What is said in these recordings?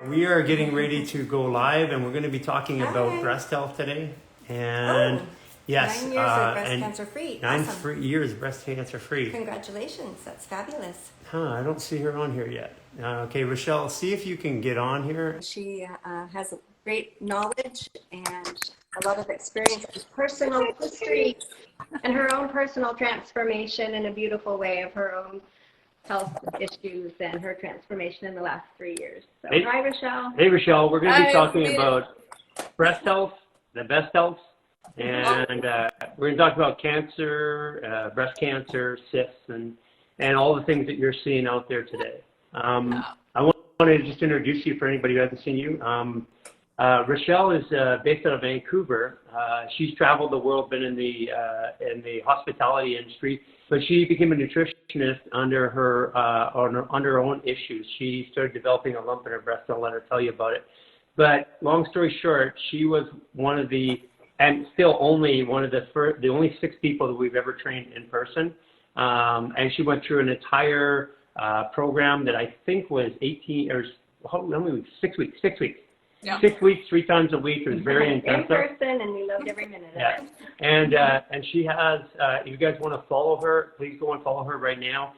We are getting ready to go live, and we're going to be talking about breast health today. And yes, 9 years of breast cancer free. Nine years breast cancer free. Congratulations, that's fabulous. I don't see her on here yet. Okay, Rochelle, see if you can get on here. She has great knowledge and a lot of experience and personal history and her own personal transformation in a beautiful way of her own health issues and her transformation in the last 3 years. So, hey, hi, Rochelle. Hey, Rochelle. We're going to be talking about breast health, the best health, and we're going to talk about cancer, breast cancer, cysts, and all the things that you're seeing out there today. I want to just introduce you for anybody who hasn't seen you. Rochelle is based out of Vancouver. She's traveled the world, been in the hospitality industry, but she became a nutritionist under her own issues. She started developing a lump in her breast. I'll let her tell you about it. But long story short, she was one of the, and still only one of the only 6 people that we've ever trained in person. And she went through an entire program that I think was 18 or how many weeks? 6 weeks. 6 weeks. Yeah. 6 weeks, 3 times a week. It was very intensive. In person, and we loved every minute of it. And she has, if you guys want to follow her, please go and follow her right now.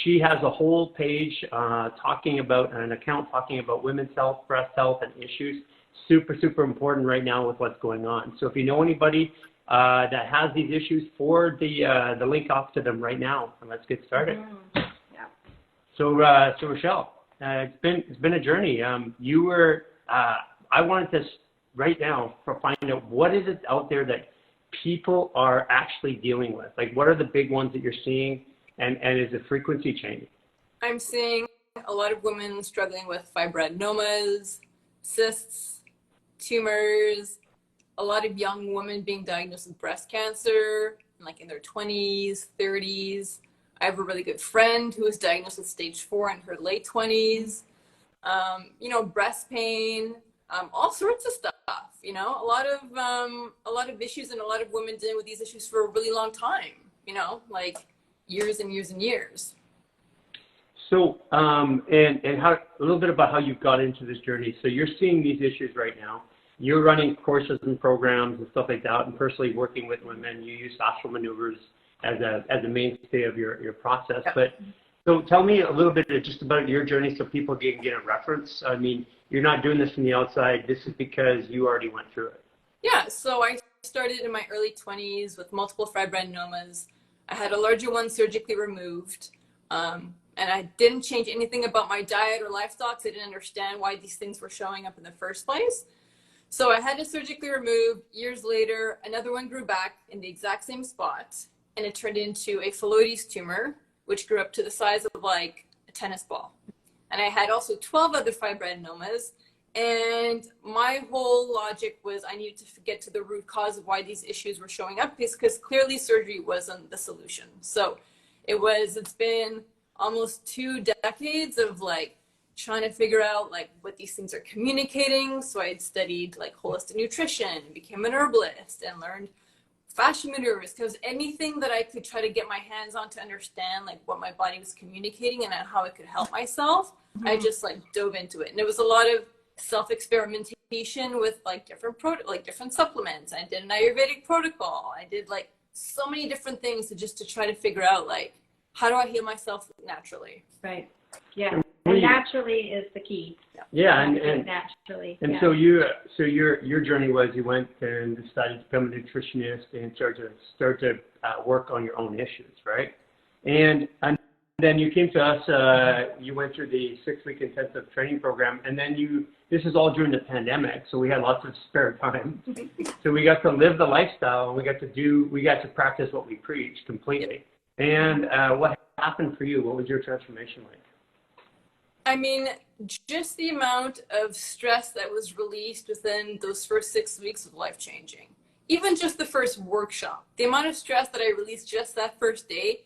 She has a whole page talking about, an account talking about women's health, breast health, and issues. Super, super important right now with what's going on. So if you know anybody that has these issues, forward the link off to them right now, and let's get started. Mm-hmm. Yeah. So Rochelle, it's been a journey. You were. I wanted to right now find out what is it out there that people are actually dealing with. Like, what are the big ones that you're seeing, and is the frequency changing? I'm seeing a lot of women struggling with fibroadenomas, cysts, tumors, a lot of young women being diagnosed with breast cancer, like in their 20s, 30s. I have a really good friend who was diagnosed with stage 4 in her late 20s. Breast pain, all sorts of stuff, a lot of issues, and a lot of women dealing with these issues for a really long time, like years and years and years. So, and how, a little bit about how you got into this journey. So you're seeing these issues right now. You're running courses and programs and stuff like that, and personally working with women. You use fascial maneuvers as a mainstay of your process. Yep. But so tell me a little bit just about your journey so people can get a reference. I mean, you're not doing this from the outside. This is because you already went through it. Yeah, so I started in my early 20s with multiple fibroadenomas. I had a larger one surgically removed, and I didn't change anything about my diet or lifestyle because I didn't understand why these things were showing up in the first place. So I had it surgically removed. Years later, another one grew back in the exact same spot, and it turned into a phyllodes tumor, which grew up to the size of like a tennis ball. And I had also 12 other fibroadenomas. And my whole logic was I needed to get to the root cause of why these issues were showing up, because clearly surgery wasn't the solution. So it's been almost 2 decades of like trying to figure out like what these things are communicating. So I had studied like holistic nutrition and became an herbalist and learned fascia maneuvers, because anything that I could try to get my hands on to understand like what my body was communicating and how I could help myself, I just like dove into it. And it was a lot of self-experimentation with like different supplements. I did an Ayurvedic protocol. I did like so many different things to try to figure out like how do I heal myself naturally. Right. Yeah. And naturally is the key. Yeah, and naturally. And so your journey was you went and decided to become a nutritionist and start to work on your own issues, right? And then you came to us. You went through the 6-week intensive training program, and then this is all during the pandemic, so we had lots of spare time. So we got to live the lifestyle, and we got to practice what we preach completely. And what happened for you? What was your transformation like? I mean, just the amount of stress that was released within those first 6 weeks was life-changing. Even just the first workshop, the amount of stress that I released just that first day,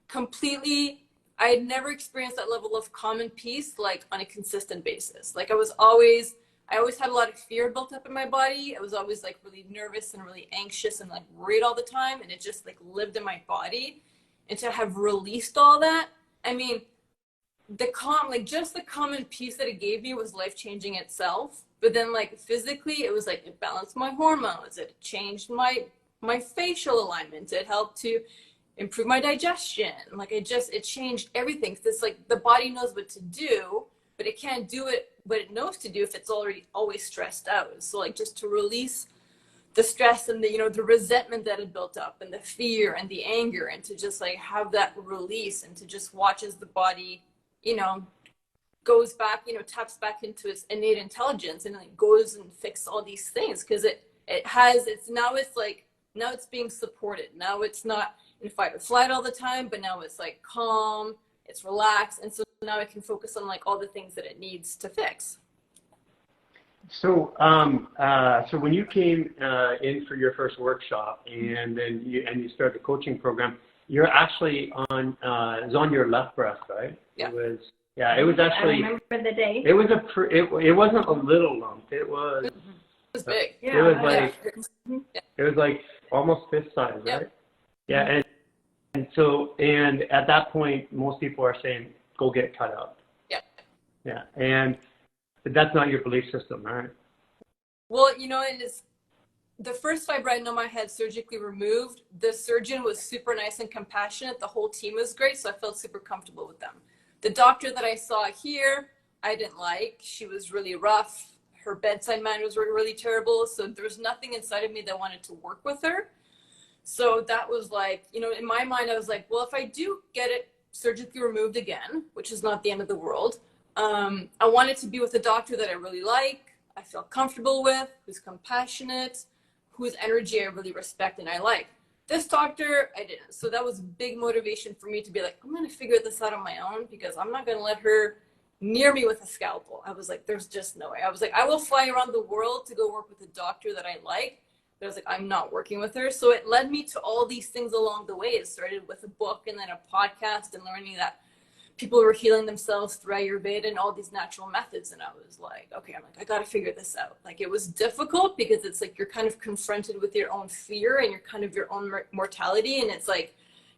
completely, I had never experienced that level of calm and peace like on a consistent basis. Like I always had a lot of fear built up in my body. I was always like really nervous and really anxious and like worried all the time, and it just like lived in my body. And to have released all that, I mean, just the common piece that it gave me was life-changing itself. But then like physically, it was like it balanced my hormones, it changed my facial alignment, it helped to improve my digestion. Like it changed everything. It's like the body knows what to do, but it can't do what it knows to do if it's always stressed out. So like just to release the stress and the resentment that had built up and the fear and the anger, and to just like have that release, and to just watch as the body, goes back, taps back into its innate intelligence, and like goes and fixes all these things. Cause now it's being supported. Now it's not in fight or flight all the time, but now it's like calm, it's relaxed. And so now it can focus on like all the things that it needs to fix. So, so when you came in for your first workshop, and then you started the coaching program, you're actually on it was on your left breast, right? Yeah. It was actually. I remember the day. It was it wasn't a little lump. It was big. It was like it was like almost fist size, right? Yeah, and so at that point, most people are saying, "Go get cut out." Yeah. Yeah, but that's not your belief system, right? Well, it is. The first fibroadenoma I had surgically removed, the surgeon was super nice and compassionate. The whole team was great, so I felt super comfortable with them. The doctor that I saw here, I didn't like. She was really rough. Her bedside manners were really terrible. So there was nothing inside of me that wanted to work with her. So that was like, in my mind, I was like, well, if I do get it surgically removed again, which is not the end of the world, I wanted to be with a doctor that I really like, I feel comfortable with, who's compassionate, whose energy I really respect and I like. This doctor, I didn't. So that was a big motivation for me to be like, I'm going to figure this out on my own, because I'm not going to let her near me with a scalpel. I was like, there's just no way. I was like, I will fly around the world to go work with a doctor that I like. But I was like, I'm not working with her. So it led me to all these things along the way. It started with a book and then a podcast, and learning that people were healing themselves through Ayurveda and all these natural methods. And I was like, okay, I got to figure this out. Like, it was difficult because it's like you're kind of confronted with your own fear and your own mortality. And it's like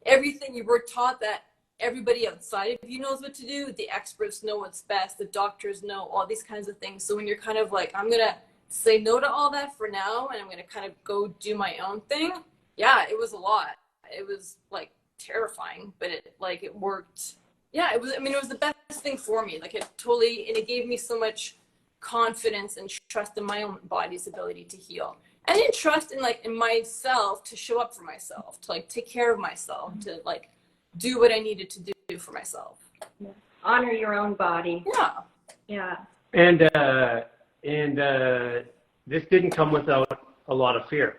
everything you were taught that everybody outside of you knows what to do. The experts know what's best. The doctors know all these kinds of things. So when you're kind of like, I'm going to say no to all that for now, and I'm going to kind of go do my own thing. Yeah, it was a lot. It was like terrifying, but it worked. Yeah, it was the best thing for me. Like, and it gave me so much confidence and trust in my own body's ability to heal, and in trust in myself to show up for myself, to like take care of myself, to like do what I needed to do for myself. Honor your own body. Yeah. And this didn't come without a lot of fear.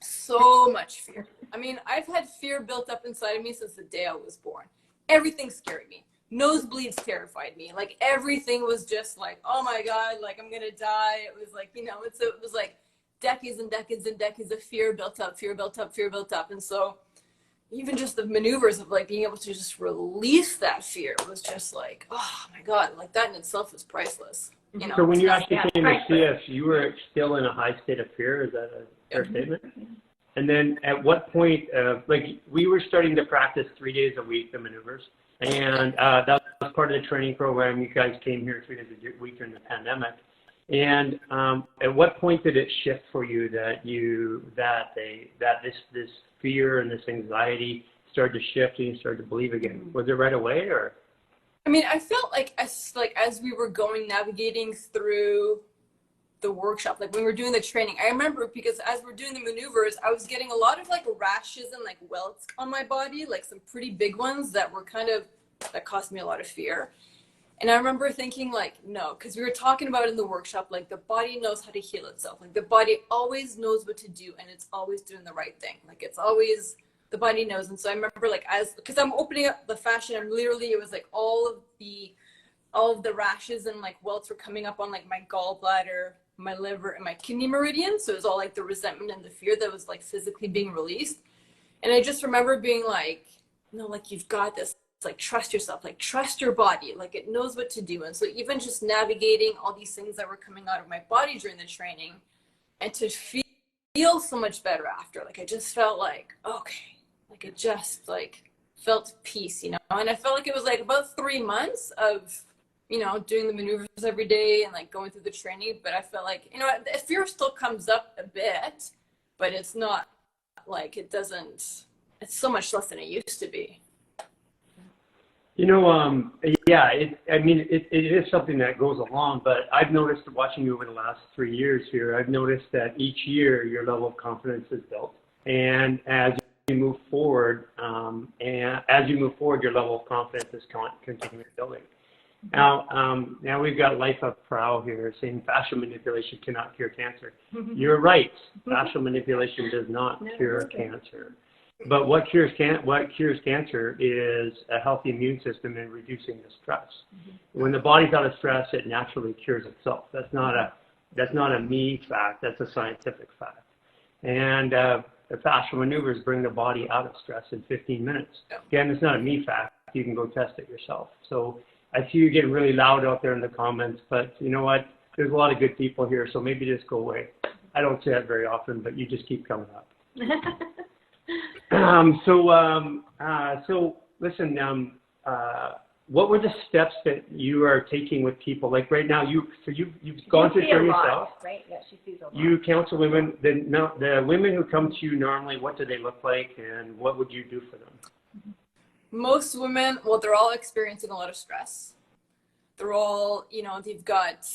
So much fear. I mean, I've had fear built up inside of me since the day I was born. Everything scared me. Nosebleeds terrified me. Like, everything was just like, oh my God, like I'm gonna die. It was like, it was like decades and decades and decades of fear built up. And so even just the maneuvers of like being able to just release that fear was just like, oh my God, like that in itself is priceless. So when you actually came to see us, you were still in a high state of fear. Is that a fair statement? And then at what point, we were starting to practice 3 days a week, the maneuvers. And that was part of the training program. You guys came here 3 days a week during the pandemic. And at what point did it shift for you that this fear and this anxiety started to shift and you started to believe again? Was it right away, or? I mean, I felt like as we were navigating through the workshop, like when we were doing the training, I remember, because as we're doing the maneuvers, I was getting a lot of like rashes and like welts on my body, like some pretty big ones that caused me a lot of fear. And I remember thinking like, no, because we were talking about it in the workshop, like the body knows how to heal itself. Like the body always knows what to do, and it's always doing the right thing. Like it's always, the body knows. And so I remember like, because I'm opening up the fascia, and literally it was like all of the rashes and like welts were coming up on like my gallbladder, my liver, and my kidney meridian. So it was all like the resentment and the fear that was like physically being released. And I just remember being like, no, like you've got this. It's like, trust yourself, like trust your body, like it knows what to do. And so even just navigating all these things that were coming out of my body during the training, and to feel so much better after, like I just felt like, okay, like it just like felt peace, you know, and I felt like it was like about 3 months of, you know, doing the maneuvers every day and like going through the training. But I felt like, you know, the fear still comes up a bit, but it's not like it's so much less than it used to be. You know, yeah, it is something that goes along, but I've noticed watching you over the last 3 years here, I've noticed that each year your level of confidence is built. And as you move forward, your level of confidence is continuing building. Now we've got Life of Prow here saying fascial manipulation cannot cure cancer. You're right. Fascial manipulation does not cure cancer. But what cures cancer is a healthy immune system and reducing the stress. When the body's out of stress, it naturally cures itself. That's not a me fact. That's a scientific fact. And the fascial maneuvers bring the body out of stress in 15 minutes. Again, it's not a me fact. You can go test it yourself. So I see you getting really loud out there in the comments, but you know what? There's a lot of good people here, so maybe just go away. I don't say that very often, but you just keep coming up. So listen, what were the steps that you are taking with people? Like right now, you've gone through it yourself. Right? Yeah, she sees a lot. You counsel women. The women who come to you normally, what do they look like, and what would you do for them? Most women, well, they're all experiencing a lot of stress. They're all, you know, they've got,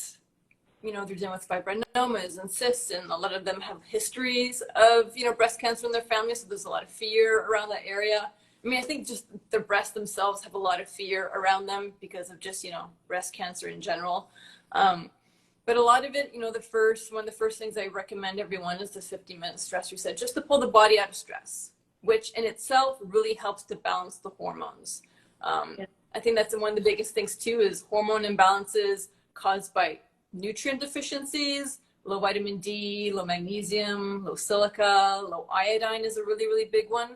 you know, they're dealing with fibroadenomas and cysts, and a lot of them have histories of, you know, breast cancer in their family. So there's a lot of fear around that area. I mean, I think just the breasts themselves have a lot of fear around them because of just, you know, breast cancer in general. But a lot of it, you know, one of the first things I recommend everyone is the 50-minute stress reset, just to pull the body out of stress, which in itself really helps to balance the hormones. I think that's one of the biggest things too, is hormone imbalances caused by nutrient deficiencies, low vitamin D, low magnesium, low silica, low iodine is a really, really big one.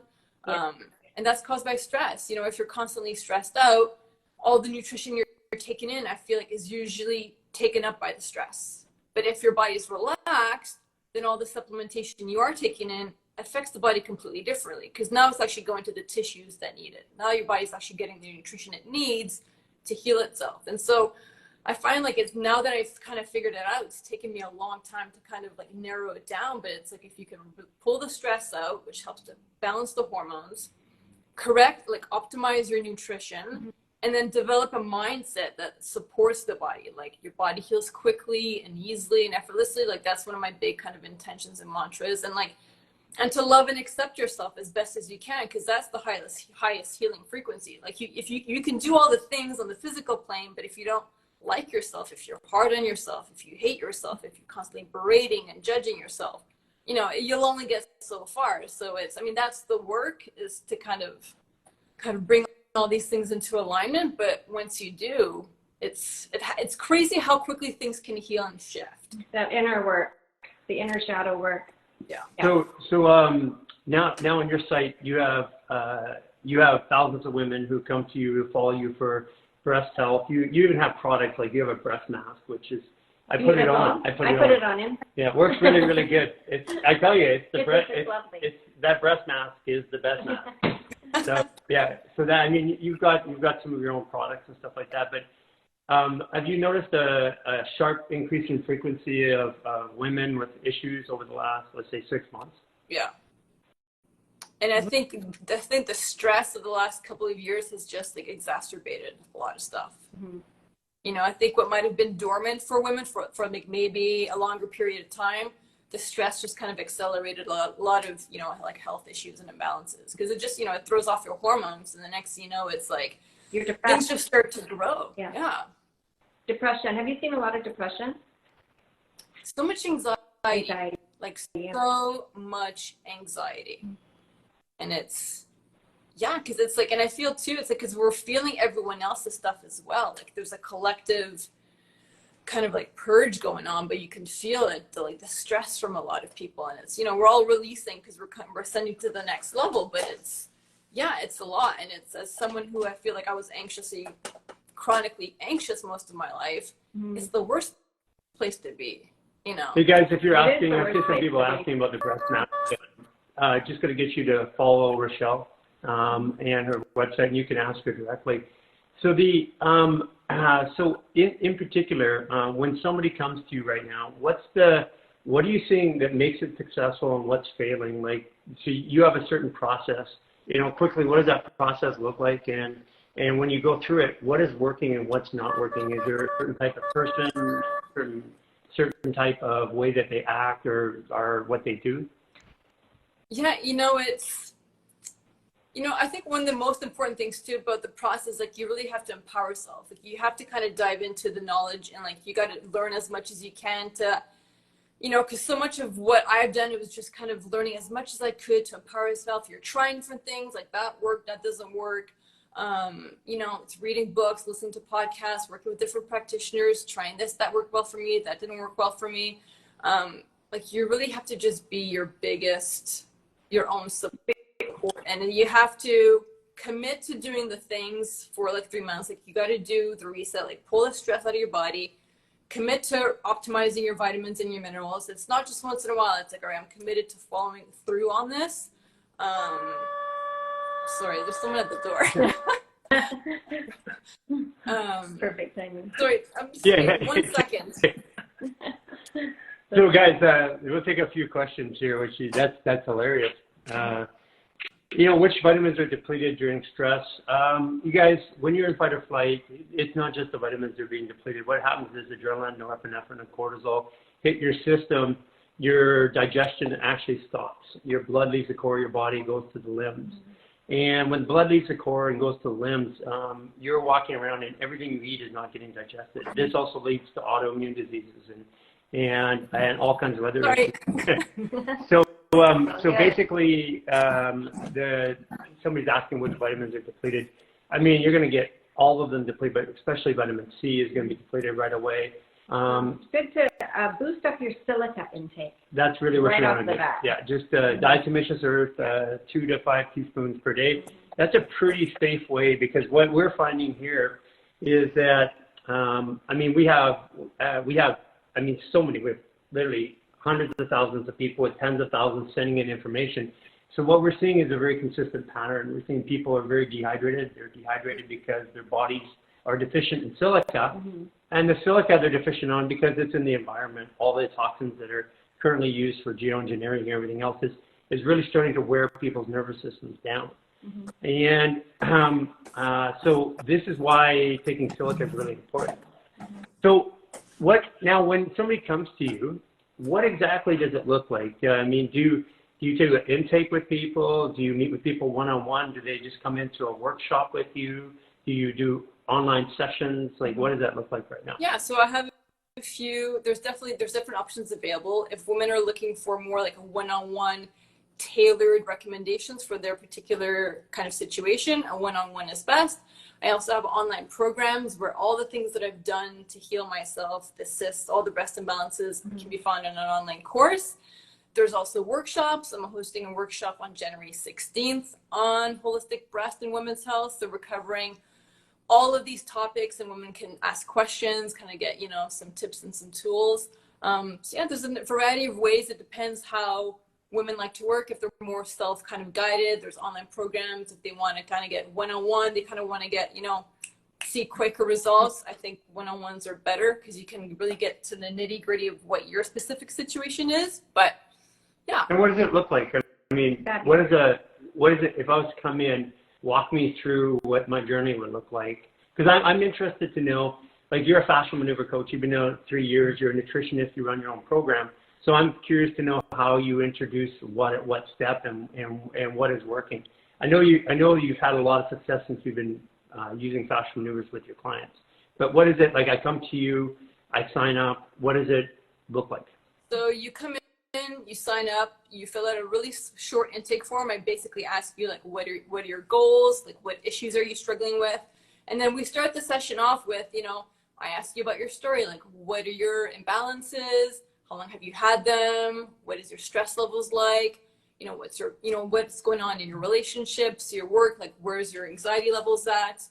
And that's caused by stress. You know, if you're constantly stressed out, all the nutrition you're taking in, I feel like, is usually taken up by the stress. But if your body is relaxed, then all the supplementation you are taking in affects the body completely differently, because now it's actually going to the tissues that need it. Now your body's actually getting the nutrition it needs to heal itself. And so I find like it's, now that I've kind of figured it out, it's taken me a long time to kind of like narrow it down, but it's like if you can pull the stress out, which helps to balance the hormones, optimize your nutrition, and then develop a mindset that supports the body. Like your body heals quickly and easily and effortlessly. Like that's one of my big kind of intentions and mantras. And to love and accept yourself as best as you can, because that's the highest healing frequency. Like if you can do all the things on the physical plane, but if you don't like yourself, if you're hard on yourself, if you hate yourself, if you're constantly berating and judging yourself, you know, you'll only get so far. So it's, I mean, that's the work, is to kind of bring all these things into alignment. But once you do, it's crazy how quickly things can heal and shift. That inner work, the inner shadow work. Yeah. So now on your site, you have thousands of women who come to you, who follow you for breast health. You even have products, like you have a breast mask, which is, I put it on him. Yeah, it works really, really good. I tell you, that breast mask is the best mask. So yeah, so that, I mean, you've got some of your own products and stuff like that, but have you noticed a sharp increase in frequency of women with issues over the last, let's say, 6 months? Yeah. And I think the stress of the last couple of years has just like exacerbated a lot of stuff. You know, I think what might have been dormant for women for like maybe a longer period of time, the stress just kind of accelerated a lot of, you know, like health issues and imbalances, because it just, you know, it throws off your hormones, and the next thing you know, it's like you're depressed. Things just start to grow. Yeah. Depression. Have you seen a lot of depression? So much anxiety. Like so much anxiety. And it's, yeah, because it's like, and I feel too, it's like, because we're feeling everyone else's stuff as well. Like there's a collective kind of like purge going on, but you can feel it, the stress from a lot of people. And it's, you know, we're all releasing because we're sending to the next level, but it's, yeah, it's a lot. And it's, as someone who I feel like I was chronically anxious most of my life, it's the worst place to be, you know. Hey guys, if you're asking, I see some people asking about the breast mask. Just going to get you to follow Rochelle. and her website, and you can ask her directly. So so in particular, when somebody comes to you right now, what are you seeing that makes it successful and what's failing? Like, so you have a certain process, quickly, what does that process look like? And when you go through it, what is working and what's not working? Is there a certain type of person, certain type of way that they act or what they do? Yeah, I think one of the most important things too about the process, like, you really have to empower yourself. Like, you have to kind of dive into the knowledge, and like, you got to learn as much as you can to, because so much of what I've done, it was just kind of learning as much as I could to empower yourself. You're trying different things, like that worked, that doesn't work. It's reading books, listening to podcasts, working with different practitioners, trying this, that worked well for me, that didn't work well for me. Like, you really have to just be your own support, and you have to commit to doing the things for like 3 months. Like, you got to do the reset, like pull the stress out of your body, commit to optimizing your vitamins and your minerals. It's not just once in a while. It's like, all right, I'm committed to following through on this. Sorry, there's someone at the door. Perfect timing. Sorry, I'm just kidding. 1 second. So guys, we'll take a few questions here, which that's hilarious. Which vitamins are depleted during stress? You guys, when you're in fight or flight, it's not just the vitamins that are being depleted. What happens is adrenaline, norepinephrine, and cortisol hit your system. Your digestion actually stops. Your blood leaves the core, your body goes to the limbs. And when blood leaves the core and goes to the limbs, you're walking around and everything you eat is not getting digested. This also leads to autoimmune diseases and all kinds of other issues. So basically, somebody's asking which vitamins are depleted. I mean, you're going to get all of them depleted, but especially vitamin C is going to be depleted right away. It's good to boost up your silica intake. That's really what right you off want the to do. bat. Yeah, just diatomaceous earth, 2 to 5 teaspoons per day. That's a pretty safe way, because what we're finding here is that, we have so many, we have literally hundreds of thousands of people with tens of thousands sending in information. So what we're seeing is a very consistent pattern. We're seeing people are very dehydrated. They're dehydrated because their bodies are deficient in silica. And the silica they're deficient on because it's in the environment. All the toxins that are currently used for geoengineering and everything else is really starting to wear people's nervous systems down. And so this is why taking silica is really important. So now when somebody comes to you, what exactly does it look like? Do you take an intake with people? Do you meet with people one-on-one? Do they just come into a workshop with you? Do you do online sessions? Like, what does that look like right now? Yeah, so I have a few. There's different options available. If women are looking for more like a one-on-one tailored recommendations for their particular kind of situation, a one-on-one is best. I also have online programs where all the things that I've done to heal myself, the cysts, all the breast imbalances can be found in an online course. There's also workshops. I'm hosting a workshop on January 16th on holistic breast and women's health. So we're covering all of these topics, and women can ask questions, kind of get, some tips and some tools. So yeah, there's a variety of ways. It depends how women like to work. If they're more self kind of guided, there's online programs. If they want to kind of get one-on-one, they kind of want to get, see quicker results. I think one-on-ones are better because you can really get to the nitty-gritty of what your specific situation is. But yeah. And what does it look like? I mean, what is it, if I was to come in, walk me through what my journey would look like? Because I'm interested to know, like, you're a fascial maneuver coach, you've been doing it 3 years, you're a nutritionist, you run your own program. So I'm curious to know how you introduce what at what step and what is working. I know you've had a lot of success since you've been using fascial maneuvers with your clients. But what is it like? I come to you, I sign up. What does it look like? So you come in, you sign up, you fill out a really short intake form. I basically ask you, like, what are your goals? Like, what issues are you struggling with? And then we start the session off with, I ask you about your story. Like, what are your imbalances? How long have you had them? What is your stress levels like? What's going on in your relationships, your work? Like, where's your anxiety levels at?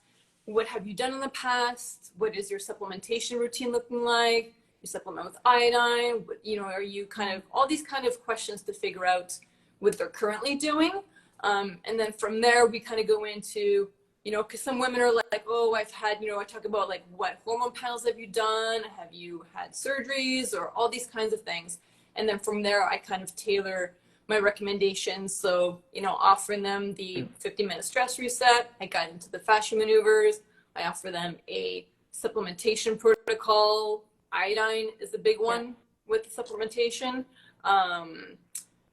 What have you done in the past? What is your supplementation routine looking like? You supplement with iodine? Are you kind of, all these kind of questions to figure out what they're currently doing. And then from there, we kind of go into, you know, because some women are like, oh, I've had, you know, I talk about like, what hormone panels have you done? Have you had surgeries, or all these kinds of things? And then from there, I kind of tailor my recommendations. So, you know, offering them the 50-minute stress reset, I guide them to the fascia maneuvers. I offer them a supplementation protocol. Iodine is a big one with the supplementation,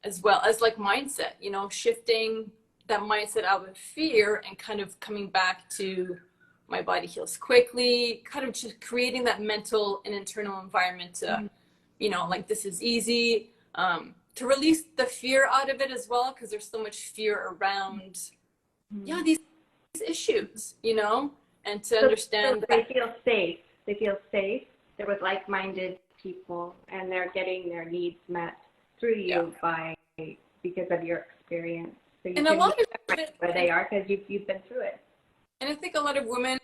as well as like mindset, you know, shifting that mindset out of fear and kind of coming back to my body heals quickly, kind of just creating that mental and internal environment to, you know, like this is easy, to release the fear out of it as well, because there's so much fear around, these issues, you know, and to understand so that they feel safe. They feel safe. They're with like-minded people, and they're getting their needs met through you because of your experience. So you and can a lot meet of them right where they are because you've been through it. And I think a lot of women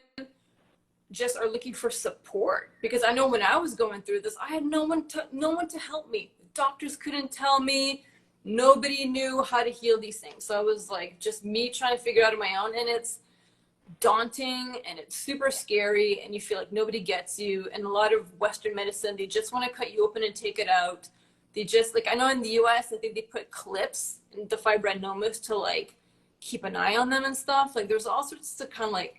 just are looking for support, because I know when I was going through this, I had no one to help me. Doctors couldn't tell me. Nobody knew how to heal these things. So I was like, just me trying to figure it out on my own. And it's daunting and it's super scary, and you feel like nobody gets you. And a lot of Western medicine, they just want to cut you open and take it out. They just, like, I know in the US, I think they put clips in the fibroadenomas to like keep an eye on them and stuff. Like there's all sorts of kind of like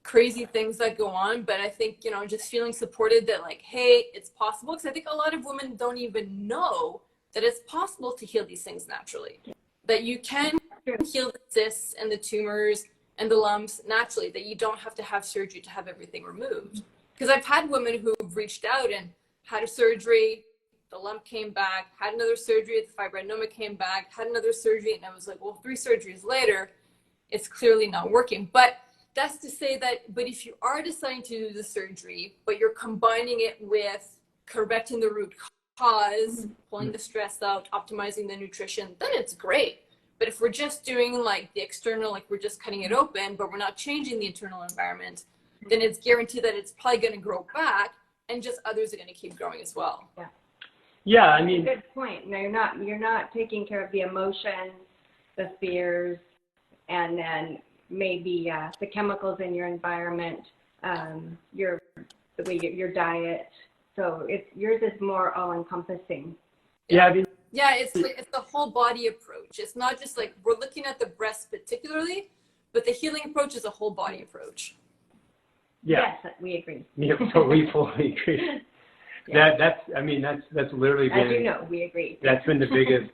crazy things that go on. But I think, you know, just feeling supported that like, hey, it's possible. Because I think a lot of women don't even know that it's possible to heal these things naturally. That you can heal the cysts and the tumors and the lumps naturally, that you don't have to have surgery to have everything removed. Because I've had women who've reached out and had a surgery, the lump came back, had another surgery, the fibroadenoma came back, had another surgery, and I was like, well, 3 surgeries later, it's clearly not working. But that's to say that, but if you are deciding to do the surgery, but you're combining it with correcting the root cause, pulling the stress out, optimizing the nutrition, then it's great. But if we're just doing like the external, like we're just cutting it open, but we're not changing the internal environment, then it's guaranteed that it's probably going to grow back, and just others are going to keep growing as well. Yeah, I mean, good point. No, you're not taking care of the emotions, the fears, and then maybe the chemicals in your environment, your diet. So yours is more all-encompassing. yeah, I mean, Yeah, it's the whole body approach. It's not just like we're looking at the breast particularly, but the healing approach is a whole body approach. yeah. Yes, we agree. Yeah, so we fully agree. That's literally been, as you know, we agree. That's been the biggest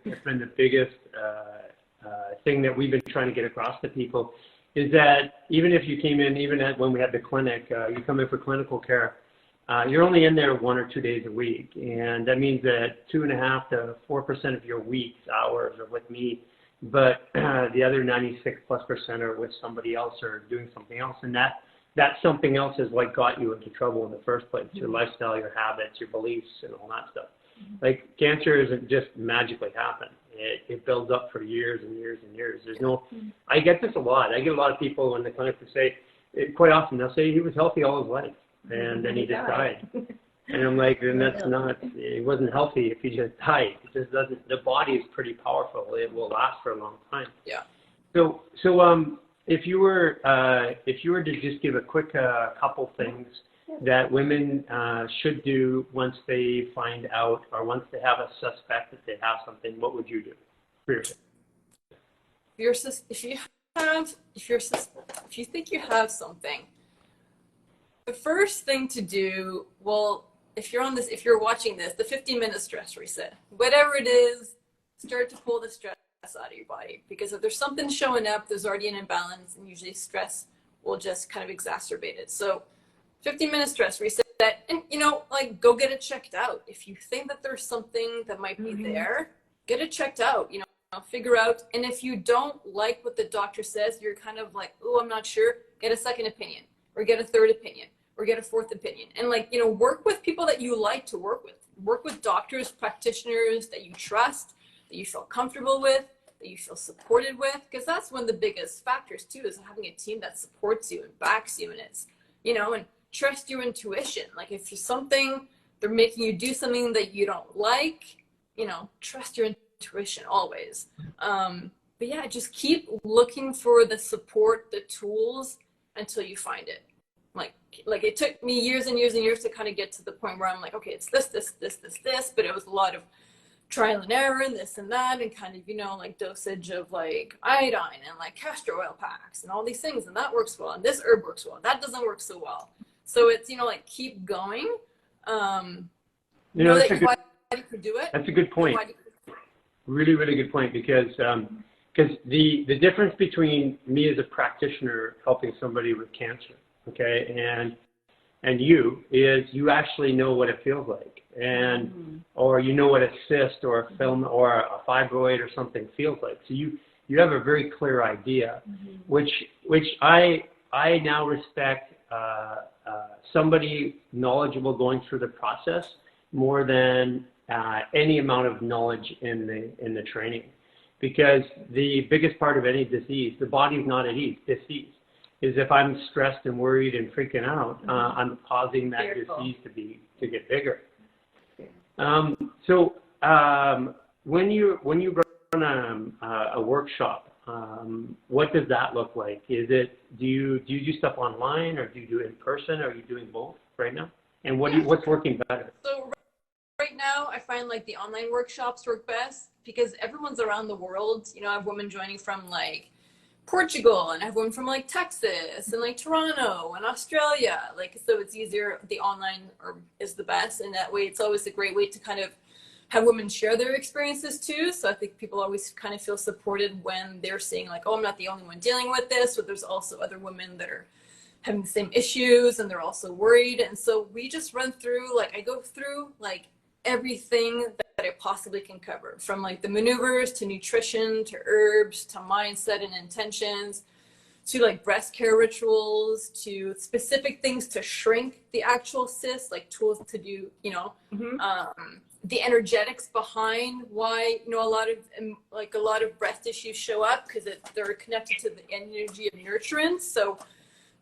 thing that we've been trying to get across to people, is that even if you came in, when we had the clinic, you come in for clinical care, you're only in there 1 or 2 days a week, and that means that 2.5 to 4% of your week's hours are with me, but the other 96+% are with somebody else or doing something else, and that something else is what got you into trouble in the first place, your lifestyle, your habits, your beliefs, and all that stuff. Like, cancer doesn't just magically happen. It builds up for years and years and years. I get this a lot. I get a lot of people in the clinic who say, quite often, they'll say he was healthy all his life, and then he just died. And I'm like, then that's not, it wasn't healthy if he just died. It just doesn't, the body is pretty powerful. It will last for a long time. Yeah. So if you were to just give a quick couple things that women should do once they find out, or once they have a suspect that they have something, what would you do for yourself? If you think you have something, the first thing to do, well, if you're watching this, the 15-minute stress reset, whatever it is, start to pull the stress out of your body, because if there's something showing up, there's already an imbalance, and usually stress will just kind of exacerbate it. So 15-minute stress reset, and like, go get it checked out. If you think that there's something that might be there, get it checked out, figure out. And if you don't like what the doctor says, you're kind of like, oh, I'm not sure, get a second opinion, or get a third opinion, or get a fourth opinion. And work with people that you like to work with. Work with doctors, practitioners that you trust, that you feel comfortable with, that you feel supported with, because that's one of the biggest factors too, is having a team that supports you and backs you, and it's, and trust your intuition. Like, if they're making you do something that you don't like, trust your intuition always. but yeah, just keep looking for the support, the tools until you find it. Like it took me years and years and years to kind of get to the point where I'm like, okay, it's this, but it was a lot of trial and error and this and that, and kind of, you know, like dosage of like iodine and like castor oil packs and all these things, and that works well, and this herb works well, that doesn't work so well. So it's, you know, like keep going. You know, that your body can do it. That's a good point. Really, really good point, because the difference between me as a practitioner helping somebody with cancer, okay, and you is you actually know what it feels like, and or you know what a cyst or a film or a fibroid or something feels like. So you have a very clear idea, which I now respect somebody knowledgeable going through the process more than any amount of knowledge in the training, because the biggest part of any disease, the body is not at ease. Disease is if I'm stressed and worried and freaking out, I'm causing that disease to get bigger. So when you run a workshop, what does that look like? Do you do stuff online, or do you do it in person? Or are you doing both right now? And what's working better? So right now, I find like the online workshops work best because everyone's around the world. You know, I have women joining from like Portugal, and I have women from like Texas and like Toronto and Australia. Like, so it's easier. The online is the best, and that way it's always a great way to kind of have women share their experiences too. So I think people always kind of feel supported when they're seeing like, oh, I'm not the only one dealing with this, or there's also other women that are having the same issues and they're also worried. And so we just run through, like I go through like everything that I possibly can cover, from like the maneuvers to nutrition to herbs to mindset and intentions to like breast care rituals to specific things to shrink the actual cyst, like tools to do, you know, the energetics behind why, you know, a lot of breast issues show up because they're connected to the energy of nurturance. So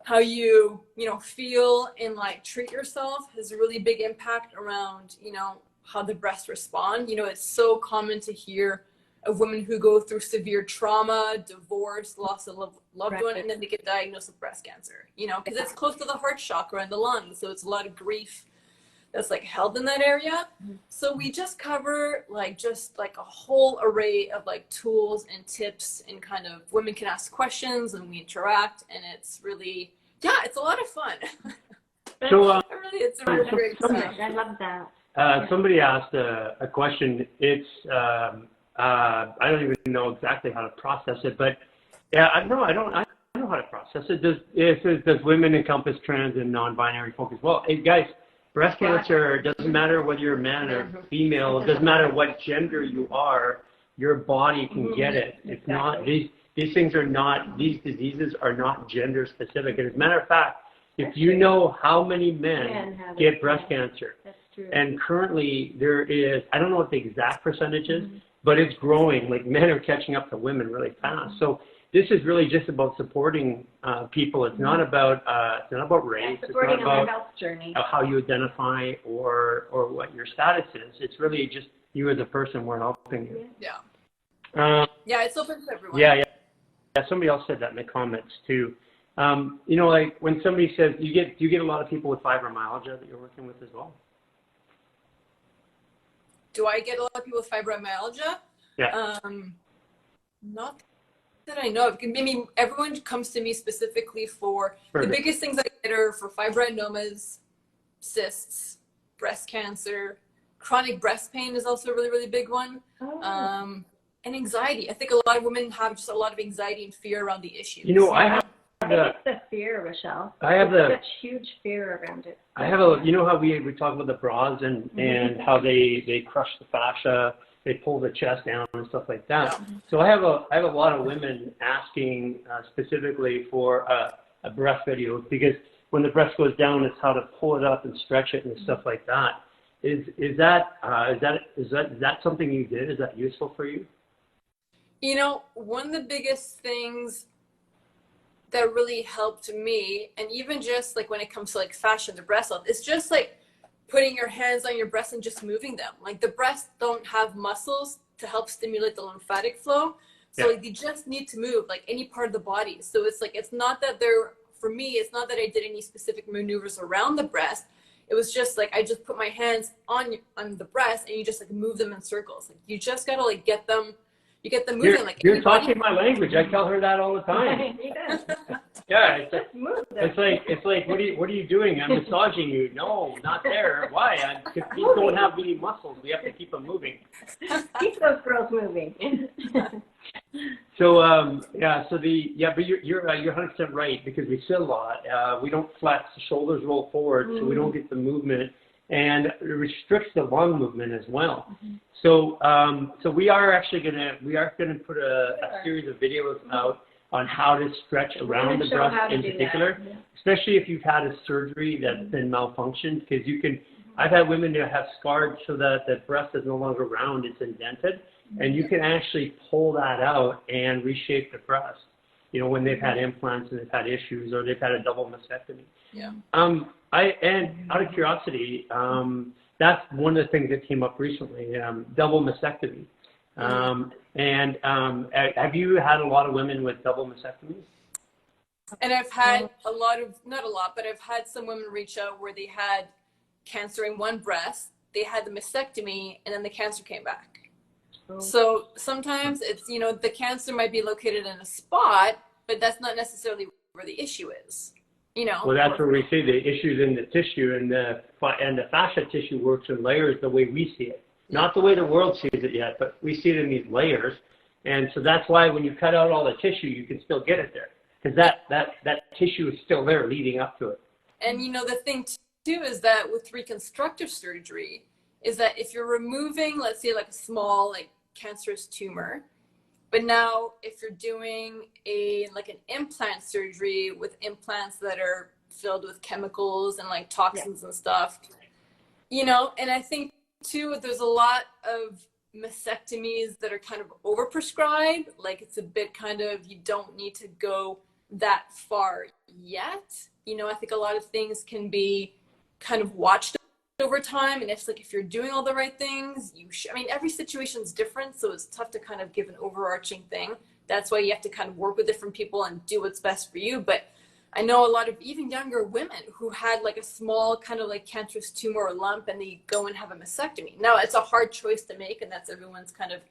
how you know, feel and like treat yourself has a really big impact around, you know, how the breasts respond. You know, it's so common to hear of women who go through severe trauma, divorce, loss of loved one, and then they get diagnosed with breast cancer, you know, because it's close to the heart chakra and the lungs. So it's a lot of grief that's like held in that area. So we just cover like just like a whole array of like tools and tips, and kind of women can ask questions and we interact, and it's really, yeah, it's a lot of fun. So it's a really great time. I love that. Somebody asked a question. It's I don't even know exactly how to process it, but yeah, I know how to process it. Does women encompass trans and non-binary focus? Well, hey guys, breast cancer doesn't matter whether you're a man or female. It doesn't matter what gender you are. Your body can get it. It's not these things are not, these diseases are not gender specific. And as a matter of fact, if you know how many men get breast cancer, and currently there is, I don't know what the exact percentage is, but it's growing. Like men are catching up to women really fast. So this is really just about supporting people. It's not about race. It's not about health journey. How you identify or what your status is. It's really just you as a person. We're helping you. Yeah. Yeah, it's open to everyone. Yeah. Somebody else said that in the comments too. You know, like when somebody says, do you get a lot of people with fibromyalgia that you're working with as well? Do I get a lot of people with fibromyalgia? Yeah. Not that I know of. I mean, everyone comes to me specifically for the biggest things I get are for fibroadenomas, cysts, breast cancer, chronic breast pain is also a really, really big one. And anxiety. I think a lot of women have just a lot of anxiety and fear around the issue. You know, I have it's the fear, Rochelle. I have such huge fear around it. I have you know how we talk about the bras and how they crush the fascia, they pull the chest down and stuff like that. Yeah. So I have a lot of women asking specifically for a breast video, because when the breast goes down, it's how to pull it up and stretch it and stuff like that. Is that something you did? Is that useful for you? You know, one of the biggest things that really helped me, and even just like when it comes to like fascia and the breast health, it's just like putting your hands on your breasts and just moving them. Like the breasts don't have muscles to help stimulate the lymphatic flow. So Yeah. like they just need to move like any part of the body. So it's like, it's not that they're, for me, it's not that I did any specific maneuvers around the breast. It was just like, I just put my hands on the breast and you just like move them in circles. Like you just gotta like get them moving. Like You're talking my language. I tell her that all the time. Yeah, it's like what are you doing? I'm massaging you. No, not there. Why? Because we don't have any muscles. We have to keep them moving. Keep those girls moving. So but you're 100% right, because we sit a lot. We don't flex. The shoulders roll forward, so we don't get the movement, and it restricts the lung movement as well. So we are actually gonna put a series of videos out on how to stretch around the breast in particular, especially if you've had a surgery that's been malfunctioned, because you can. I've had women that have scarred so that the breast is no longer round; it's indented. And you can actually pull that out and reshape the breast, you know, when they've had implants and they've had issues or they've had a double mastectomy. Yeah. And out of curiosity, that's one of the things that came up recently, double mastectomy. Have you had a lot of women with double mastectomies? And I've had not a lot, but I've had some women reach out where they had cancer in one breast, they had the mastectomy, and then the cancer came back. So sometimes it's, you know, the cancer might be located in a spot, but that's not necessarily where the issue is, you know? Well, that's where we see the issues in the tissue, and the fascia tissue works in layers the way we see it. Not the way the world sees it yet, but we see it in these layers. And so that's why when you cut out all the tissue, you can still get it there, because that tissue is still there leading up to it. And, you know, the thing too is that with reconstructive surgery is that if you're removing, let's say like a small, like cancerous tumor, but now if you're doing an implant surgery with implants that are filled with chemicals and like toxins and stuff, you know, and I think too, there's a lot of mastectomies that are kind of overprescribed. Like it's a bit kind of, you don't need to go that far yet. You know, I think a lot of things can be kind of watched over time, and it's like if you're doing all the right things, I mean, every situation is different, so it's tough to kind of give an overarching thing. That's why you have to kind of work with different people and do what's best for you. But I know a lot of even younger women who had like a small kind of like cancerous tumor or lump, and they go and have a mastectomy. Now it's a hard choice to make, and that's everyone's kind of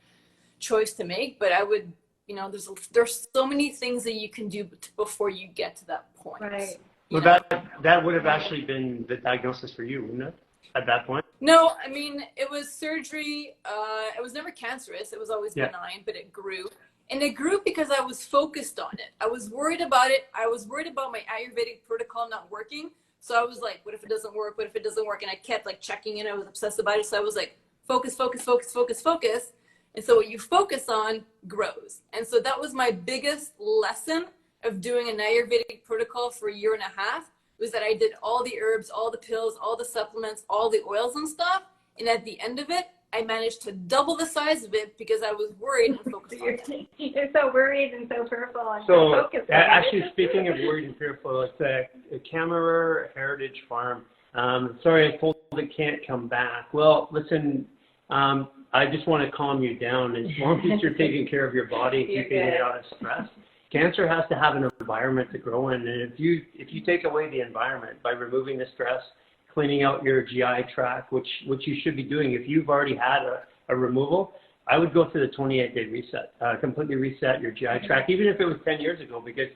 choice to make. But I would, you know, there's so many things that you can do before you get to that point. Right. Well, that would have actually been the diagnosis for you, wouldn't it? At that point? No, I mean, it was surgery. It was never cancerous. It was always benign, but it grew. And it grew because I was focused on it. I was worried about it. I was worried about my Ayurvedic protocol not working. So I was like, what if it doesn't work? What if it doesn't work? And I kept like checking in. I was obsessed about it. So I was like, focus, focus, focus, focus, focus. And so what you focus on grows. And so that was my biggest lesson of doing an Ayurvedic protocol for 1.5 years, was that I did all the herbs, all the pills, all the supplements, all the oils and stuff. And at the end of it, I managed to double the size of it because I was worried and focused on it. You're so worried and so fearful and so focused. Actually, speaking of worried and fearful, it's a Camera Heritage Farm. Sorry, I told it can't come back. Well, listen, I just want to calm you down. As long as you're taking care of your body, keeping it out of stress. Cancer has to have an environment to grow in, and if you take away the environment by removing the stress, cleaning out your GI tract, which you should be doing, if you've already had a removal, I would go through the 28-day reset, completely reset your GI tract, even if it was 10 years ago, because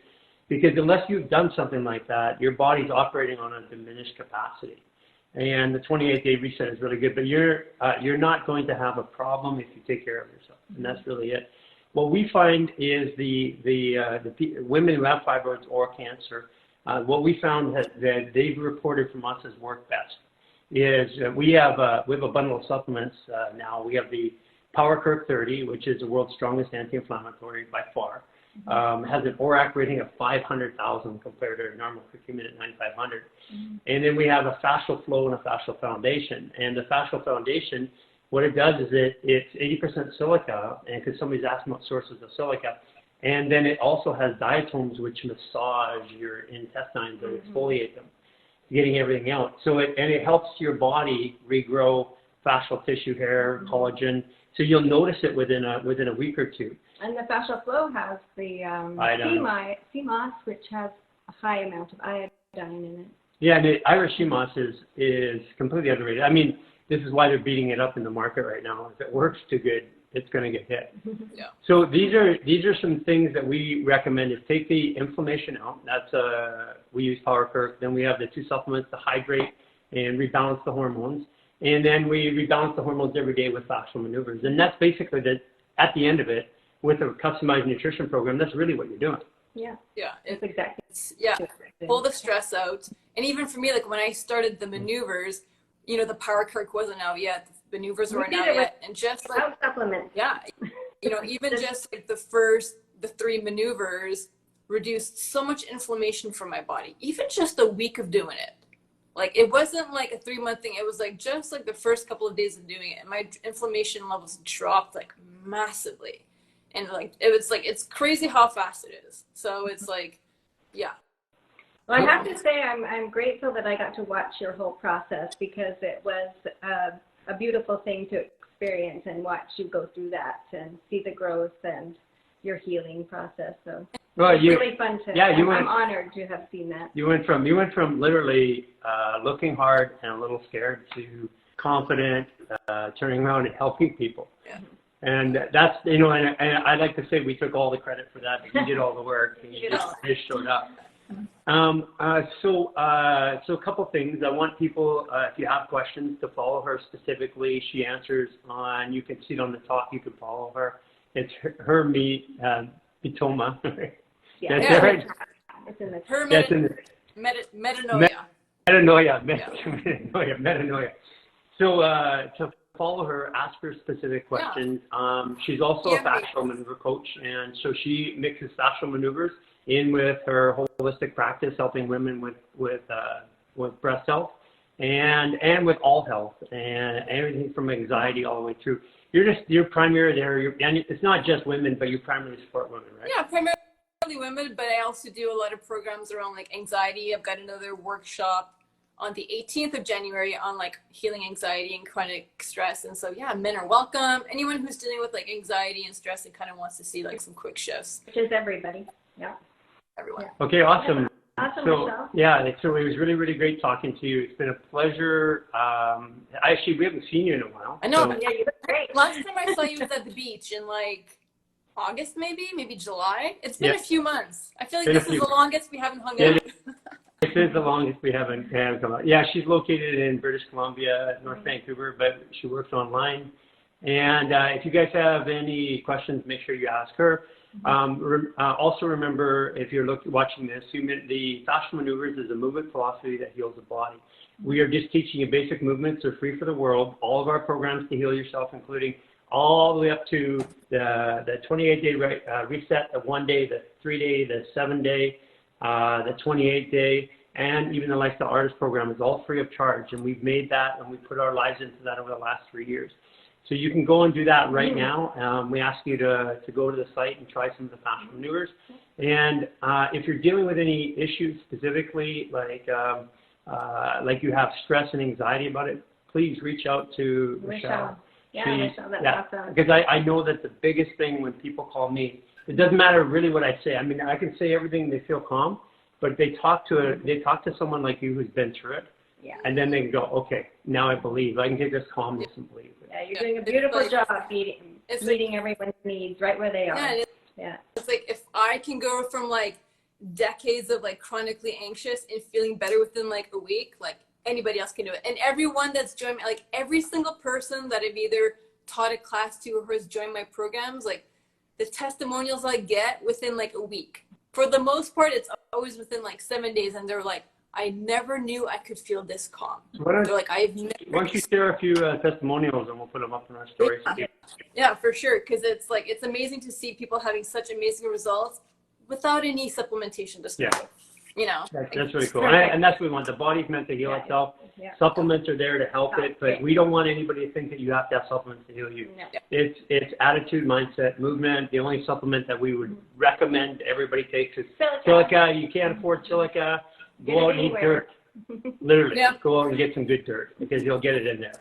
unless you've done something like that, your body's operating on a diminished capacity, and the 28-day reset is really good. But you're not going to have a problem if you take care of yourself, and that's really it. What we find is the women who have fibroids or cancer, what we found that they've reported from us as work best is we have a bundle of supplements now. We have the Power Curve 30, which is the world's strongest anti-inflammatory by far. Has an ORAC rating of 500,000 compared to a normal curcumin at 9,500. And then we have a fascial flow and a fascial foundation. And the fascial foundation, what it does is it's 80% silica, and because somebody's asking about sources of silica, and then it also has diatoms which massage your intestines and exfoliate them, getting everything out. So it helps your body regrow fascial tissue, hair, collagen. So you'll notice it within a week or two. And the fascial flow has the CMOS, which has a high amount of iodine in it. Yeah, and the Irish CMOS is completely underrated. I mean, this is why they're beating it up in the market right now. If it works too good, it's going to get hit. Yeah. So these are some things that we recommend: is take the inflammation out. That's we use Power Perk. Then we have the 2 supplements to hydrate and rebalance the hormones, and then we rebalance the hormones every day with fascial maneuvers. And that's basically at the end of it, with a customized nutrition program. That's really what you're doing. Yeah. Yeah. It's exactly. Pull the stress out. And even for me, like when I started the maneuvers, you know, the Power Kirk wasn't out yet. The maneuvers weren't out yet. And just like, supplements. yeah, you know, even just like the 3 maneuvers reduced so much inflammation from my body. Even just a week of doing it. Like it wasn't like a 3-month thing. It was like just like the first couple of days of doing it. And my inflammation levels dropped like massively. And like, it's crazy how fast it is. So it's like, yeah. Well, I have to say I'm grateful that I got to watch your whole process, because it was a beautiful thing to experience and watch you go through that and see the growth and your healing process. So Well, it's really fun to. Yeah, I'm honored to have seen that. You went from literally looking hard and a little scared to confident, turning around and helping people. Yeah. And that's, you know, and I like to say we took all the credit for that. You did all the work, and you just showed up. So a couple things. I want people, if you have questions, to follow her specifically. She answers on, you can see it on the top, you can follow her. It's her metanoia. Yeah. That's right. It's in the. Her That's in the, metanoia. metanoia. So to follow her, ask her specific questions. She's also a fascial maneuver coach, and so she mixes fascial maneuvers in with her holistic practice, helping women with breast health and with all health and everything from anxiety all the way through. You're primary there. And it's not just women, but you primarily support women, right? Yeah, primarily women, but I also do a lot of programs around like anxiety. I've got another workshop on the 18th of January on like healing anxiety and chronic stress. And so, yeah, men are welcome. Anyone who's dealing with like anxiety and stress and kind of wants to see like some quick shifts. Which is everybody. Yeah. Everyone. Yeah. Okay, awesome. Awesome, So, Rochelle. yeah, so it was really, really great talking to you. It's been a pleasure. Actually, we haven't seen you in a while. I know. So, Yeah, you look great. Last time I saw you was at the beach in like August, maybe July. It's been a few months. I feel like this is the longest we haven't hung out. This is the longest we haven't come out. Yeah, she's located in British Columbia, North Vancouver, but she works online. And if you guys have any questions, make sure you ask her. Also remember, if you're watching this, the fascial maneuvers is a movement philosophy that heals the body. We are just teaching you basic movements. They're free for the world. All of our programs to heal yourself, including all the way up to the 28-day reset, the 1-day, the 3-day, the 7-day, the 28-day, and even the Lifestyle Artist program is all free of charge. And we've made that, and we put our lives into that over the last 3 years. So you can go and do that right now. We ask you to go to the site and try some of the fascial maneuvers. And if you're dealing with any issues specifically, like you have stress and anxiety about it, please reach out to Rochelle. Yeah, Rochelle, that's awesome. Because I know that the biggest thing when people call me, it doesn't matter really what I say. I mean, I can say everything, they feel calm, but they talk to someone like you who's been through it. Yeah. And then they can go, okay, now I believe. I can get this calmness and believe it. Yeah, you're doing a beautiful job meeting everyone's needs right where they are. Yeah, it's like if I can go from like decades of like chronically anxious and feeling better within like a week, like anybody else can do it. And everyone that's joined me, like every single person that I've either taught a class to or has joined my programs, like the testimonials I get within like a week. For the most part, it's always within like 7 days, and they're like, I never knew I could feel this calm. They're like, I've never. Why don't you share a few testimonials and we'll put them up in our stories? Yeah, for sure. Because it's like, it's amazing to see people having such amazing results without any supplementation. You know, that's really cool. And that's what we want. The body's meant to heal itself. Yeah. Supplements are there to help it, but we don't want anybody to think that you have to have supplements to heal you. No. It's attitude, mindset, movement. The only supplement that we would recommend everybody takes is Silica. silica. You can't afford silica. Go out and eat dirt. Literally, go out and get some good dirt because you'll get it in there.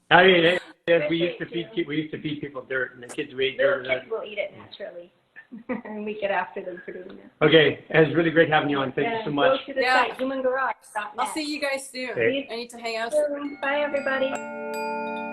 I mean, we used to feed people dirt, and the kids would eat Little dirt. kids will eat it naturally. And we get after them for doing that. Okay, it was really great having you on. Thank you so much. Go to the Yeah. site, humangarage.net. I'll see you guys soon. Okay. I need to hang out. Bye, everybody.